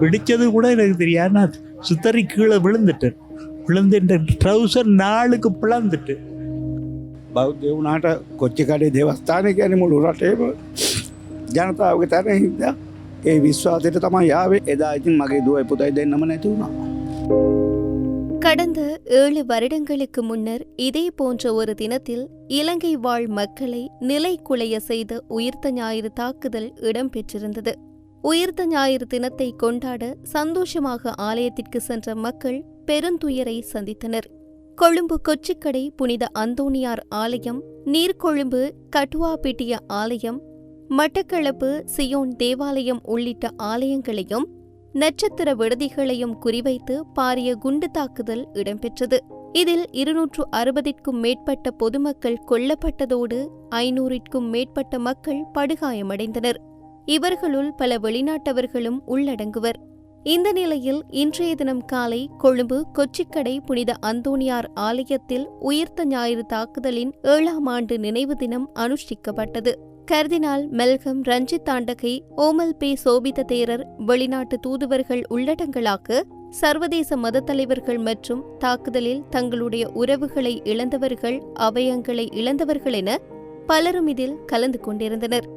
பிடிச்சது கூட எனக்கு தெரியாது. நான் சுத்தரி கீழே விழுந்துட்டு ட்ரௌசர் நாளுக்கு பிளந்துட்டு. බෞද්ධ වුණාට කොච්චිකඩේ දේවස්ථානය කියන්නේ මුළු රටේම ජනතාවගේ තැන හින්දා ඒ විශ්වාසයට තමයි ආවේ. එදා ඉතින් මගේ දුවයි පුතයි දෙන්නම නැති වුණා. கடந்த 7 வருடங்களுக்கு முன்னர் இதே போன்ற ஒரு தினத்தில் இலங்கை வாழ் மக்களை நிலைகுலைய செய்த உயிர்த்த ஞாயிறு தாக்குதல் இடம்பெற்றிருந்தது. உயிர்த்த ஞாயிறு தினத்தை கொண்டாட சந்தோஷமாக ஆலயத்திற்கு சென்ற மக்கள் பெருந்துயரை சந்தித்தனர். கொழும்பு கொச்சிக்கடை புனித அந்தோணியார் ஆலயம், நீர்கொழும்பு கட்டுவாப்பிட்டிய ஆலயம், மட்டக்களப்பு சியோன் தேவாலயம் உள்ளிட்ட ஆலயங்களையும் நட்சத்திர விடுதிகளையும் குறிவைத்து பாரிய குண்டு தாக்குதல் இடம்பெற்றது. இதில் 260க்கும் மேற்பட்ட பொதுமக்கள் கொல்லப்பட்டதோடு 500க்கும் மேற்பட்ட மக்கள் படுகாயமடைந்தனர். இவர்களுள் பல வெளிநாட்டவர்களும் உள்ளடங்குவர். இந்த நிலையில் இன்றைய தினம் காலை கொழும்பு கொச்சிக்கடை புனித அந்தோணியார் ஆலயத்தில் உயிர்த்த ஞாயிறு தாக்குதலின் 7ஆம் ஆண்டு நினைவு தினம் அனுஷ்டிக்கப்பட்டது. கர்தினால் மெல்கம் ரஞ்சித் தாண்டகை, ஓமல் பே சோபித தேரர், வெளிநாட்டு தூதுவர்கள் உள்ளடங்கலாக சர்வதேச மத தலைவர்கள் மற்றும் தாக்குதலில் தங்களுடைய உறவுகளை இழந்தவர்கள், அவயங்களை இழந்தவர்கள் என பலரும் இதில் கலந்து கொண்டிருந்தனர்.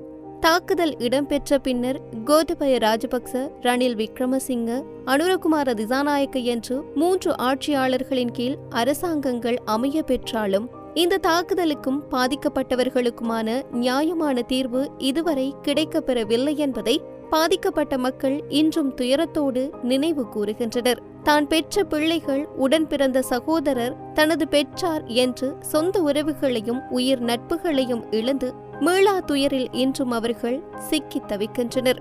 தாக்குதல் இடம்பெற்ற பின்னர் கோத்தபய ராஜபக்ச, ரணில் விக்ரமசிங்க, அனுரகுமார திசாநாயக்க என்று 3 ஆட்சியாளர்களின் கீழ் அரசாங்கங்கள் அமைய பெற்றாலும் இந்த தாக்குதலுக்கும் பாதிக்கப்பட்டவர்களுக்குமான நியாயமான தீர்வு இதுவரை கிடைக்கப்பெறவில்லை என்பதை பாதிக்கப்பட்ட மக்கள் இன்றும் துயரத்தோடு நினைவு கூறுகின்றனர். தான் பெற்ற பிள்ளைகள், உடன் பிறந்த சகோதரர், தனது பெற்றார் என்று சொந்த உறவுகளையும் உயிர் நட்புகளையும் இழந்து மீளா துயரில் இன்றும் அவர்கள் சிக்கித் தவிக்கின்றனர்.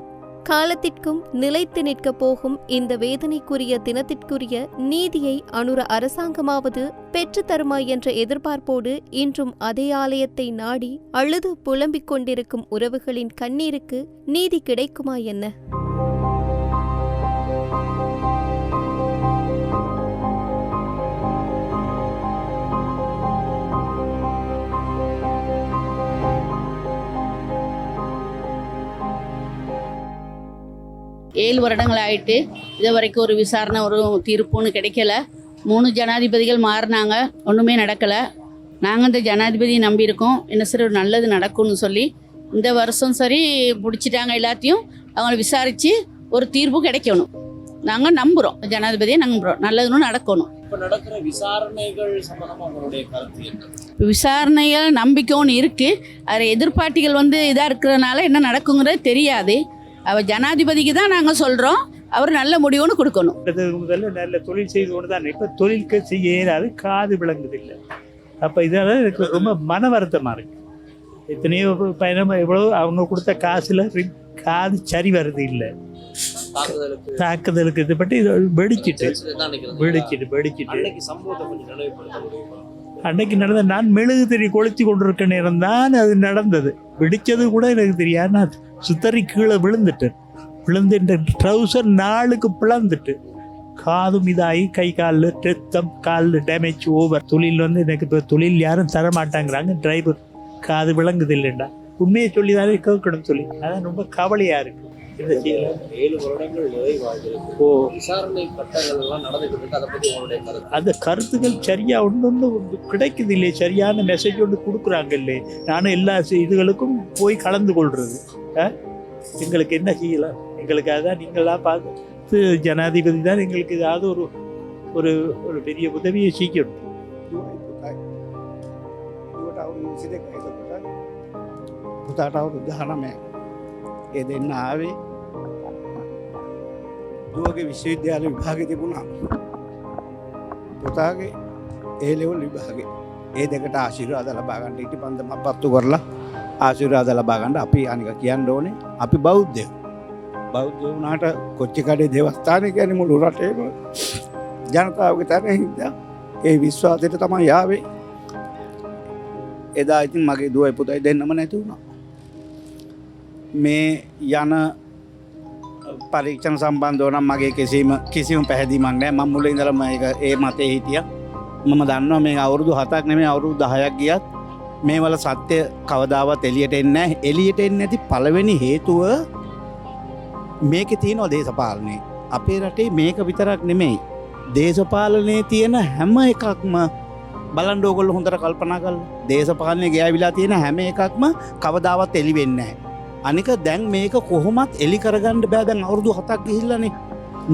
காலத்திற்கும் நிலைத்து நிற்கப் போகும் இந்த வேதனைக்குரிய தினத்திற்குரிய நீதியை அனுர அரசாங்கமாவது பெற்றுத்தருமா என்ற எதிர்பார்ப்போடு இன்றும் அதே ஆலயத்தை நாடி அழுது புலம்பிக் கொண்டிருக்கும் உறவுகளின் கண்ணீருக்கு நீதி கிடைக்குமா என்ன? ஏழு வருடங்கள் ஆயிட்டு இது வரைக்கும் ஒரு விசாரணை, ஒரு தீர்ப்புன்னு கிடைக்கல. 3 ஜனாதிபதிகள் மாறினாங்க, ஒன்றுமே நடக்கலை. நாங்கள் இந்த ஜனாதிபதியை நம்பியிருக்கோம், என்ன சரி ஒரு நல்லது நடக்கும்னு சொல்லி. இந்த வருஷம் சரி பிடிச்சிட்டாங்க, எல்லாத்தையும் அவங்கள விசாரித்து ஒரு தீர்ப்பு கிடைக்கணும். நாங்கள் நம்புகிறோம், ஜனாதிபதியை நம்புகிறோம், நல்லதுன்னு நடக்கணும். இப்போ நடக்கிற விசாரணைகள் சம்பந்தமாக உங்களுடைய கருத்து என்ன? விசாரணைகள் நம்பிக்கைன்னு இருக்குது. அதில் எதிர்பார்ட்டிகள் இதாக இருக்கிறதுனால என்ன நடக்குங்கிறது தெரியாது. அவர் ஜனாதிபதிக்கு தான் நாங்கள் சொல்கிறோம், அவர் நல்ல முடிவுன்னு கொடுக்கணும். முதல்ல நல்ல தொழில் செய்து கொண்டு தான். இப்போ தொழிலுக்கு செய்ய இயலாது, காது விளங்குதில்லை. அப்போ இதெல்லாம் எனக்கு ரொம்ப மன வருத்தமாக இருக்குது. எத்தனையோ பயணம், எவ்வளோ அவங்க கொடுத்த காசில் காது சரி வருது இல்லை. தாக்குதலுக்கு இது பற்றி வெடிச்சிட்டு அன்னைக்கு நடந்த, நான் மெழுகு திரி கொளுத்தி கொண்டிருக்க நேரம் தான் அது நடந்தது. வெடிச்சது கூட எனக்கு தெரியாது. நான் சுத்தரி கீழே விழுந்துட்டு ட்ரௌசர் நாளுக்கு பிளந்துட்டு, காதும் இதாகி கை காலில் ரத்தம், காலில் டேமேஜ் ஓவர். தொழில் எனக்கு இப்போ தொழில் யாரும் தர மாட்டாங்கிறாங்க. டிரைவர் காது விளங்குது இல்லைண்டா, உண்மையை சொல்லி தானே கேட்கணும் சொல்லி. அதான் ரொம்ப கவலையாக இருக்குது. 7 வருடங்கள் நிறைவாகிறது. விசாரணை கட்டங்கள் எல்லாம் நடந்துகிட்டு இருக்கு. அதை பற்றி உங்களுடைய கருத்து? அந்த கருத்துக்கள் சரியா ஒன்று கிடைக்குது இல்லை, சரியான மெசேஜ் ஒன்று கொடுக்குறாங்க இல்லை. நானும் எல்லா இதுகளுக்கும் போய் கலந்து கொள்றது. எங்களுக்கு என்ன செய்யலாம்? எங்களுக்கு அதான் நீங்களாம் பார்த்து ஜனாதிபதி தான் எங்களுக்கு ஏதாவது ஒரு ஒரு பெரிய உதவியை செய்யணும். පුතාට අවුරුදු 19යි. ඒ දෙන්න ආවේ දුවගේ විශ්වවිද්‍යාල විභාගෙ තිබුණා. පුතාගේ ඒ ලෙවල් විභාගෙ. ඒ දෙකට ආශිර්වාද ලබා ගන්න ඊට පන්දම පත්තු කරලා ආශිර්වාද ලබා ගන්න අපි අනික කියන්න ඕනේ. අපි බෞද්ධයෝ. බෞද්ධ වුණාට කොච්චිකඩේ දේවස්ථානය කියන්නේ මුළු රටේම ජනතාවගේ තැන හින්දා ඒ විශ්වාසයට තමයි ආවේ. එදා ඉතින් මගේ දුවයි පුතයි දෙන්නම නැති වුණා. මේ යන පරීක්ෂණ සම්බන්ධව නම් මගේ කිසිම පැහැදීමක් නැහැ. මම මුලින් ඉඳලම ඒ මතේ හිටියා. මම දන්නවා මේ අවුරුදු 7ක් නෙමෙයි අවුරුදු 10ක් ගියත් මේවල සත්‍ය කවදාවත් එළියට එන්නේ නැහැ. එළියට එන්නේ නැති පළවෙනි හේතුව මේකේ තියෙනවා දේශපාලනේ. අපේ රටේ මේක විතරක් නෙමෙයි. දේශපාලනයේ තියෙන හැම එකක්ම බලන්න ඕගොල්ලෝ හොඳට කල්පනා කරලා. දේශපාලනේ ගෑවිලා තියෙන හැම එකක්ම කවදාවත් එළි වෙන්නේ නැහැ. අනික දැන් මේක කොහොමත් එළි කරගන්න බෑ. දැන් අවුරුදු 7ක් ගිහිල්ලානේ.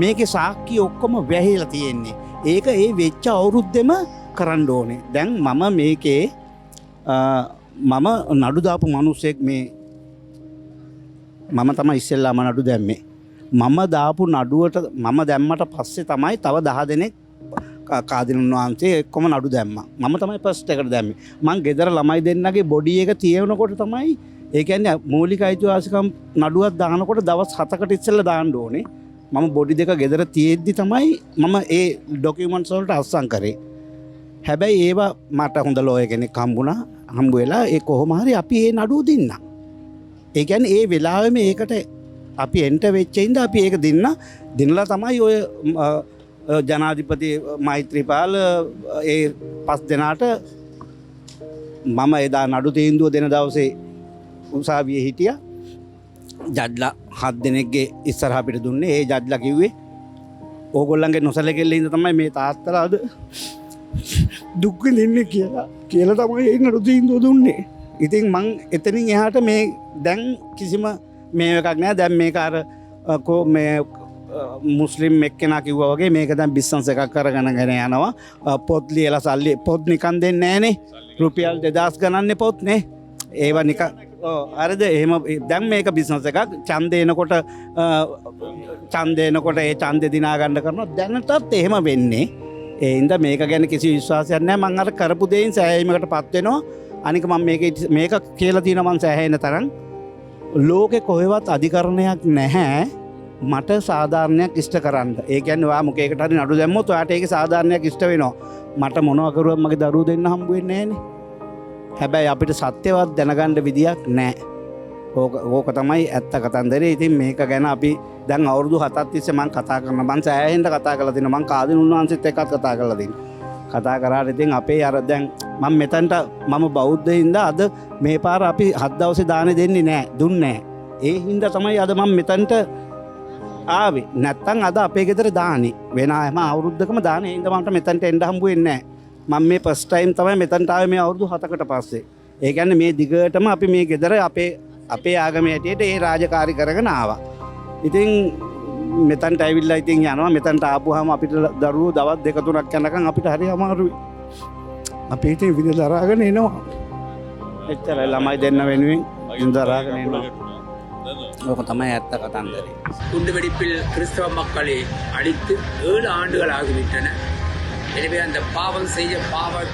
මේකේ සාක්ෂි ඔක්කොම වැහිලා තියෙන්නේ. ඒක ඒ වෙච්ච අවුරුද්දෙම කරන්න ඕනේ. දැන් මම මේකේ මම නඩු දාපු මිනිස්සෙක් මේ මම තමයි ඉස්සෙල්ලාම නඩු දැම්මේ. මම දාපු නඩුවට මම දැම්මට පස්සේ තමයි තව 10 දෙනෙක් කාදිනුන් වහන්සේ එක්කම නඩු දැම්මා. මම තමයි ෆස්ට් එකට දැම්මේ. මං ගෙදර ළමයි දෙන්නගේ බොඩි එක තියෙනකොට තමයි ඒ කියන්නේ මූලික අයිතිවාසිකම් නඩුවක් දානකොට දවස් 7කට ඉස්සෙල්ලා දාන්න ඕනේ. මම බොඩි දෙක ගෙදර තියෙද්දි තමයි මම ඒ ඩොකියුමන්ට්ස් වලට අස්සම් කරේ. හැබැයි ඒවා මට හොඳ ලෝය කෙනෙක් හම්බ වෙලා ඒ කොහොම හරි අපි ඒ නඩුව දෙන්න. ඒ කියන්නේ ඒ වෙලාවෙම ඒකට අපි එන්ට වෙච්ච ඉඳ අපි ඒක දිනලා තමයි ඔය ජනාධිපති මෛත්‍රීපාල ඒ 5 දෙනාට මම එදා නඩු තීන්දුව දෙන දවසේ උසාවියේ හිටියා. ජඩ්ලා 7 දෙනෙක්ගේ ඉස්සරහ අපිට දුන්නේ. ඒ ජඩ්ලා කිව්වේ ඕගොල්ලන්ගේ නොසලකෙල්ල ඉඳ තමයි මේ තාත්තලා අද දුක් විඳින්නේ කියලා තමයි ඒ නඩු තීන්දුව දුන්නේ. ඉතින් මං එතනින් එහාට මේ දැන් කිසිම මේ එකක් නෑ. දැන් මේක අර මේ මුස්ලිම් එක්කෙනා කිව්වා වගේ මේක දැන් බිස්නස් එකක් කරගෙන යනවා. පොත් ලියලා සල්ලි පොත් නිකන් දෙන්නේ නෑනේ. රුපියල් 2000 ගණන්නේ පොත් නේ. ඒවා නිකන් හරිද? එහෙම දැන් මේක බිස්නස් එකක්. ඡන්දේ එනකොට ඒ ඡන්දේ දිනා ගන්න කරනවා. දැනටත් එහෙම වෙන්නේ. ඒ හින්දා මේක ගැන කිසි විශ්වාසයක් නැහැ. මම අර කරපු දෙයින් සෑහීමකටපත් වෙනවා. අනික මම මේක කියලා තියෙනවා මම සෑහෙන තරම්. ලෝකේ කොහෙවත් අධිකරණයක් නැහැ මට සාධාරණයක් ඉෂ්ට කරන්න. ඒ කියන්නේ ඔයා මොකේකට හරි නඩු දැම්මොත් ඔයාට ඒකේ සාධාරණයක් ඉෂ්ට වෙනවා. මට මොනවා කරුවත් මගේ දරුවෝ දෙන්න හම්බ වෙන්නේ නැහනේ. හැබැයි අපිට සත්‍යවත් දැනගන්න විදියක් නැහැ. ඕක තමයි ඇත්ත කතන්දරේ. ඉතින් මේක ගැන අපි දැන් අවුරුදු 7ක් තිස්සේ මම කතා කරනවා. මම සෑහෙන්න කතා කරලා තිනවා. මම කාදිනුන් වහන්සේත් එක්කත් කතා කරලා තිනවා. කතා කරාට ඉතින් අපේ අර දැන් මම මෙතනට මම බෞද්ධයින්ද අද මේ පාර අපි 7 දවසේ දානේ දෙන්නේ නැහැ. දුන්නේ නැහැ. ඒ හින්දා තමයි අද මම මෙතනට ආවේ. නැත්තම් අද අපේ ගෙදර දානේ. වෙන හැම අවුරුද්දකම දානේ. ඒ හින්දා මට මෙතනට එන්න හම්බ වෙන්නේ නැහැ. මම මේ ෆස්ට් ටයිම් තමයි මෙතනට ආවේ මේ අවුරුදු 7කට පස්සේ. ඒ කියන්නේ මේ දිගටම අපි මේ ගෙදර අපේ ආගමේ හැටියට ඒ රාජකාරී කරගෙන ආවා. ඉතින් මෙතනට ඇවිල්ලා ඉතින් යනවා. මෙතනට ආපුවාම අපිට දරුවෝ දවස් 2-3ක් යනකම් අපිට හරි අමාරුයි. අපි ඉතින් විඳලා දරාගෙන එනවා. එච්චරයි ළමයි දෙන්න වෙනුවෙන් දරාගෙන එනවා. ඕක තමයි ඇත්ත කතන්දරේ. குண்டுவெடிப்பில் கிறிஸ்தவ மக்களை அடித்து 7 ஆண்டுகள் ஆகிவிட்டன. எனவே அந்த பாவம் செய்ய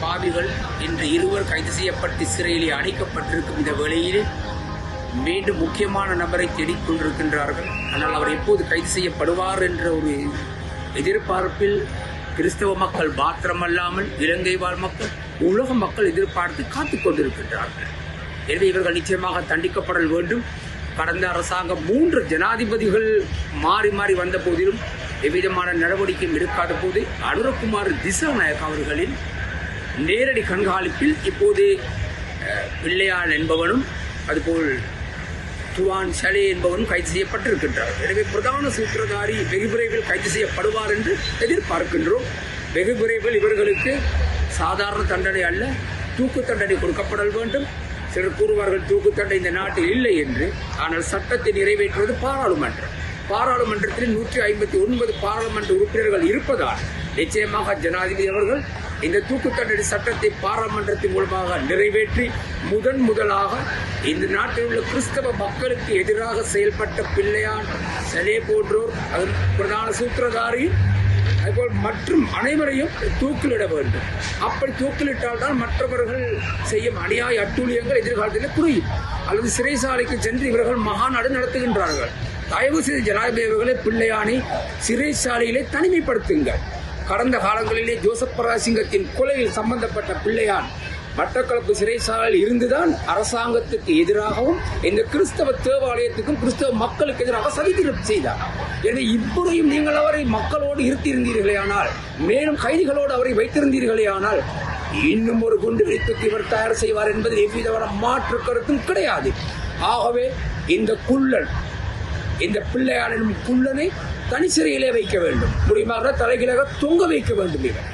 பாவிகள் இன்று 2 கைது செய்யப்பட்டு சிறையிலே அடைக்கப்பட்டிருக்கும் இந்த வேளையிலே மீண்டும் முக்கியமான நபரை தேடிக்கொண்டிருக்கின்றார்கள். ஆனால் அவர் எப்போது கைது செய்யப்படுவார் என்ற ஒரு எதிர்பார்ப்பில் கிறிஸ்தவ மக்கள் மாத்திரமல்லாமல் இலங்கை வாழ் மக்கள் உலக மக்கள் எதிர்பார்த்து காத்துக் கொண்டிருக்கின்றார்கள். எனவே இவர்கள் நிச்சயமாக தண்டிக்கப்படல் வேண்டும். கடந்த அரசாங்கம் 3 ஜனாதிபதிகள் மாறி மாறி வந்த போதிலும் எவ்விதமான நடவடிக்கையும் எடுக்காத போது அனுரகுமார் திசாநாயக் அவர்களின் நேரடி கண்காணிப்பில் இப்போது பிள்ளையான் என்பவனும் அதுபோல் துவான் சலே என்பவனும் கைது செய்யப்பட்டிருக்கின்றார். எனவே பிரதான சூத்திரதாரி வெகு விரைவில் கைது செய்யப்படுவார் என்று எதிர்பார்க்கின்றோம். வெகு விரைவில் இவர்களுக்கு சாதாரண தண்டனை அல்ல, தூக்கு தண்டனை கொடுக்கப்படல் வேண்டும். சிலர் கூறுவார்கள் தூக்கு தண்டனை இந்த நாட்டில் இல்லை என்று. ஆனால் சட்டத்தை நிறைவேற்றுவது பாராளுமன்றத்தில் 159 பாராளுமன்ற உறுப்பினர்கள் இருப்பதால் நிச்சயமாக ஜனாதிபதி அவர்கள் இந்த தூக்கு தண்டனை சட்டத்தை பாராளுமன்றத்தின் மூலமாக நிறைவேற்றி முதலாக இந்த நாட்டில் உள்ள கிறிஸ்தவ மக்களுக்கு எதிராக செயல்பட்ட பிள்ளையான் சலே போன்றோர் அதன் பிரதான சூத்திரதாரி அதுபோல் மற்றும் அனைவரையும் தூக்கிலிட வேண்டும். அப்படி தூக்கிலிட்டால் தான் மற்றவர்கள் செய்யும் அநியாய அட்டூழியங்கள் எதிர்காலத்தில் குறையும். அல்லது சிறைசாலைக்கு சென்று இவர்கள் மகாநாடு நடத்துகின்றார்கள். தயவு செய்து ஜனாதிபதி அவர்களை பிள்ளையானை சிறைசாலையிலே தனிமைப்படுத்துங்கள். கடந்த காலங்களிலே ஜோசப் பராசிங்கத்தின் கொலையில் சம்பந்தப்பட்ட பிள்ளையான் மட்டக்களப்பு சிறைசாலையில் இருந்துதான் அரசாங்கத்துக்கு எதிராகவும் இந்த கிறிஸ்தவ தேவாலயத்துக்கும் கிறிஸ்தவ மக்களுக்கு எதிராக சதித்திருப்பு செய்தார். எனவே இப்பொழுதும் நீங்கள் அவரை மக்களோடு இருத்திருந்தீர்களே ஆனால், மேலும் கைதிகளோடு அவரை வைத்திருந்தீர்களே ஆனால், இன்னும் ஒரு குண்டு வெடிப்புக்கு இவர் தயார் செய்வார் என்பதில் எவ்விதமான மாற்று கருத்தும் கிடையாது. ஆகவே இந்த பிள்ளையானின் குள்ளனை தனி சிறையிலே வைக்க வேண்டும், முடியுமாக தலைகீழாக தொங்க வைக்க வேண்டும். இவர்